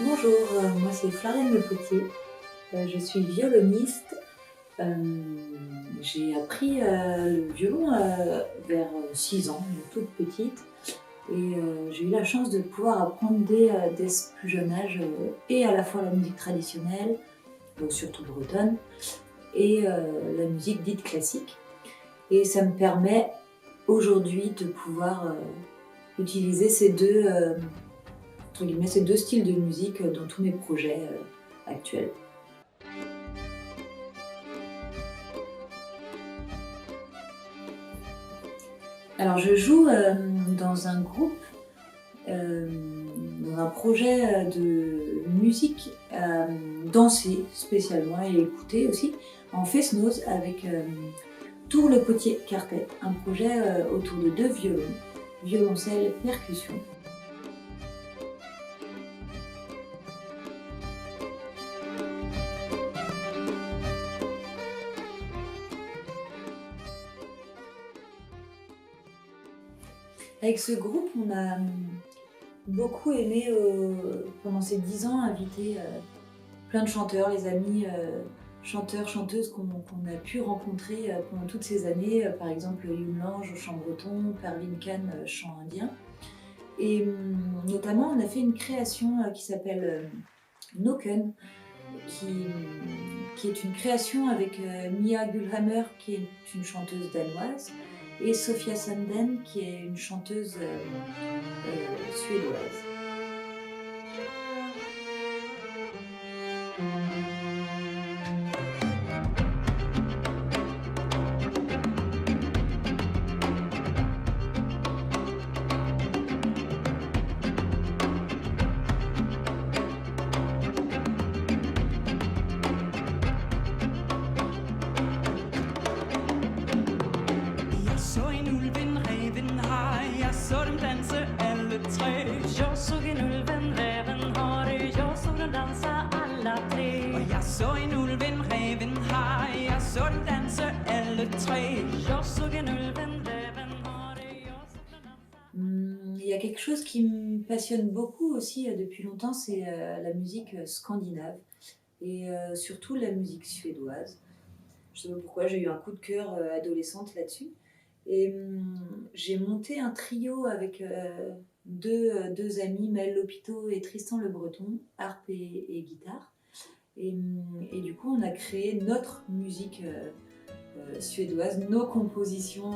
Bonjour, moi c'est Florine Le Potier, je suis violoniste. J'ai appris le violon vers 6 ans, donc toute petite, et j'ai eu la chance de pouvoir apprendre dès ce plus jeune âge et à la fois la musique traditionnelle, surtout bretonne, et la musique dite classique. Et ça me permet aujourd'hui de pouvoir utiliser entre guillemets, ces deux styles de musique dans tous mes projets actuels. Alors je joue dans un groupe, euh, dans un projet de musique dansée spécialement et écoutée aussi, en fest-noz avec Tour Le Potier Quartet, un projet autour de 2 violons, violoncelle, percussion. Avec ce groupe, on a beaucoup aimé, pendant ces 10 ans, inviter plein de chanteurs, les amis chanteurs, chanteuses qu'on a pu rencontrer pendant toutes ces années. Par exemple, Youn Lange au chant breton, Pervin Khan chant indien. Et notamment, on a fait une création qui s'appelle Noken, qui est une création avec Mia Gulhammer, qui est une chanteuse danoise, et Sofia Sanden, qui est une chanteuse suédoise. Il y a quelque chose qui me passionne beaucoup aussi depuis longtemps, c'est la musique scandinave et surtout la musique suédoise. Je ne sais pas pourquoi, j'ai eu un coup de cœur adolescente là-dessus. Et j'ai monté un trio avec deux amis, Maëlle Lopito et Tristan Le Breton, harpe et guitare. Et du coup, on a créé notre musique suédoise, nos compositions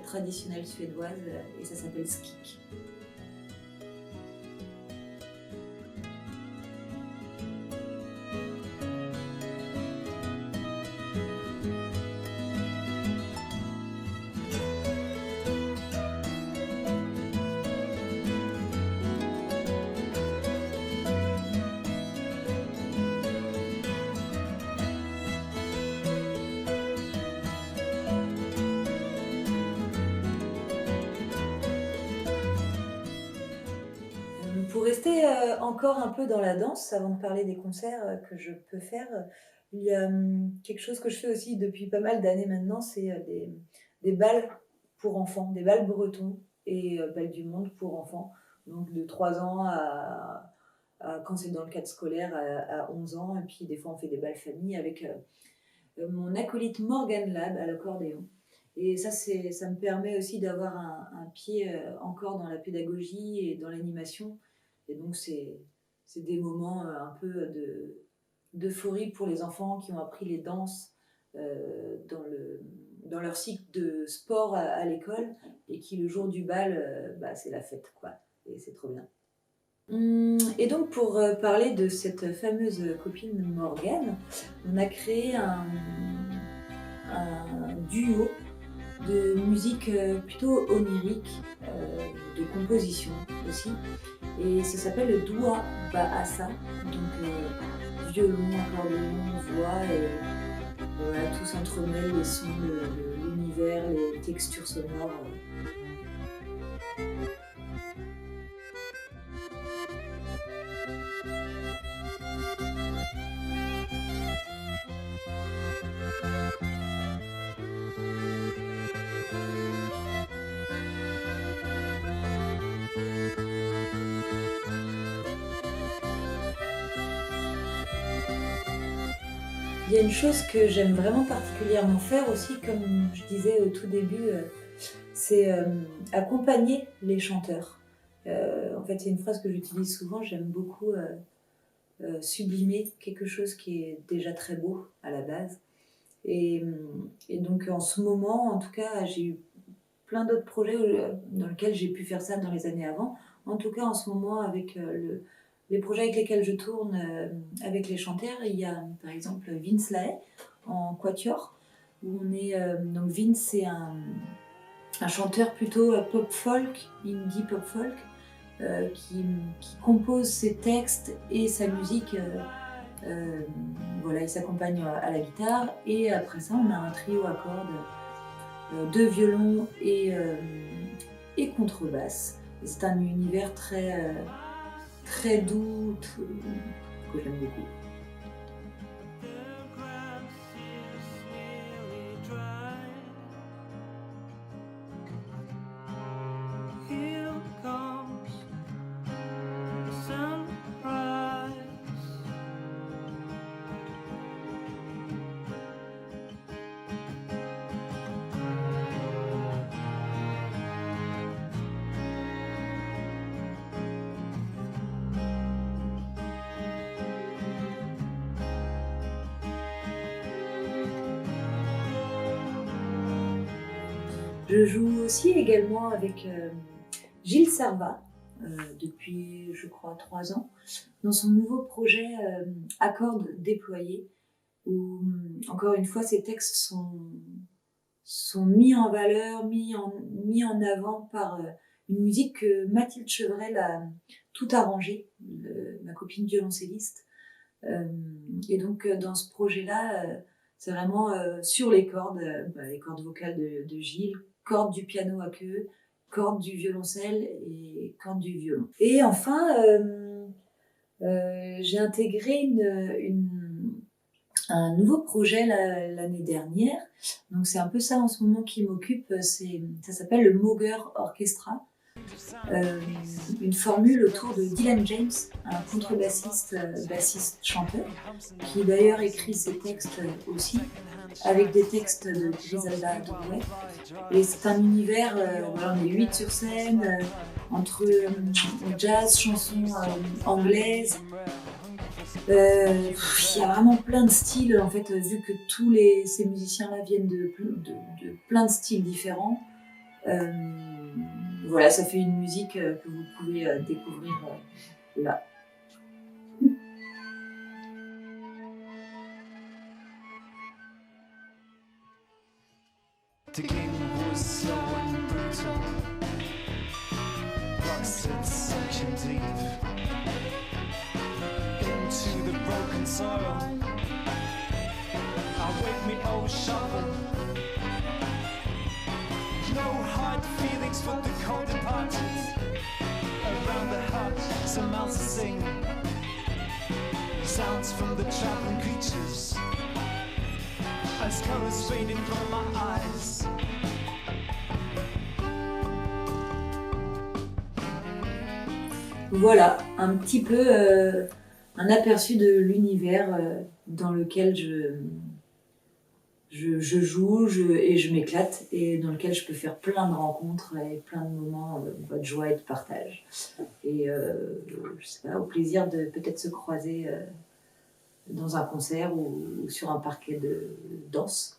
traditionnelles suédoises, et ça s'appelle Skik. Pour rester encore un peu dans la danse, avant de parler des concerts que je peux faire, il y a quelque chose que je fais aussi depuis pas mal d'années maintenant, c'est des bals pour enfants, des bals bretons et bals du monde pour enfants, donc de 3 ans quand c'est dans le cadre scolaire, à 11 ans, et puis des fois on fait des bals famille avec mon acolyte Morgane Lab à l'accordéon. Et ça me permet aussi d'avoir un pied encore dans la pédagogie et dans l'animation. Et donc, c'est des moments un peu d'euphorie pour les enfants qui ont appris les danses dans leur cycle de sport à l'école et qui, le jour du bal, c'est la fête, quoi. Et c'est trop bien. Et donc, pour parler de cette fameuse copine Morgane, on a créé un duo de musique plutôt onirique, de composition aussi. Et ça s'appelle le Dua Bahasa, donc violon, accordéon, voix, et voilà, tout s'entremêle, les sons, l'univers, les textures sonores. Il y a une chose que j'aime vraiment particulièrement faire aussi, comme je disais au tout début, c'est, accompagner les chanteurs. En fait, c'est une phrase que j'utilise souvent, j'aime beaucoup, sublimer quelque chose qui est déjà très beau à la base et donc en ce moment, en tout cas, j'ai eu plein d'autres projets dans lesquels j'ai pu faire ça dans les années avant. En tout cas, en ce moment, avec les projets avec lesquels je tourne avec les chanteurs, il y a par exemple Vince Lahaye en quatuor, où on est. Donc Vince, c'est un chanteur plutôt pop folk, indie pop folk, qui compose ses textes et sa musique. Euh, voilà, il s'accompagne à la guitare et après ça, on a un trio à cordes, deux violons et contrebasse. Et c'est un univers très doux que j'aime beaucoup. Je joue aussi également avec Gilles Servat depuis, je crois, 3 ans, dans son nouveau projet À cordes déployées, où, encore une fois, ses textes sont mis en valeur, mis en avant par une musique que Mathilde Chevrel a tout arrangée, ma copine violoncelliste. Et donc, dans ce projet-là, c'est vraiment sur les cordes vocales de Gilles, cordes du piano à queue, cordes du violoncelle et cordes du violon. Et enfin, j'ai intégré un nouveau projet l'année dernière. Donc c'est un peu ça en ce moment qui m'occupe. Ça s'appelle le Moger Orchestra. Une formule autour de Dylan James, un contrebassiste, bassiste, chanteur, qui d'ailleurs écrit ses textes aussi, avec des textes de Griselda Drouet. Et c'est un univers, voilà, on est 8 sur scène, entre jazz, chansons anglaises. Il y a vraiment plein de styles, en fait, vu que ces musiciens-là viennent de plein de styles différents. Voilà, ça fait une musique que vous pouvez découvrir là. The game was slow and brutal. Rocks had sunken deep into the broken soil. I wake me old shovel. No hard feelings for the cold departed. Around the hut, some mouths sing. Sounds from the traveling creatures. As colors fading from my eyes. Voilà, un petit peu un aperçu de l'univers dans lequel je joue et je m'éclate et dans lequel je peux faire plein de rencontres et plein de moments de joie et de partage. Et je sais pas, au plaisir de peut-être se croiser dans un concert ou sur un parquet de danse.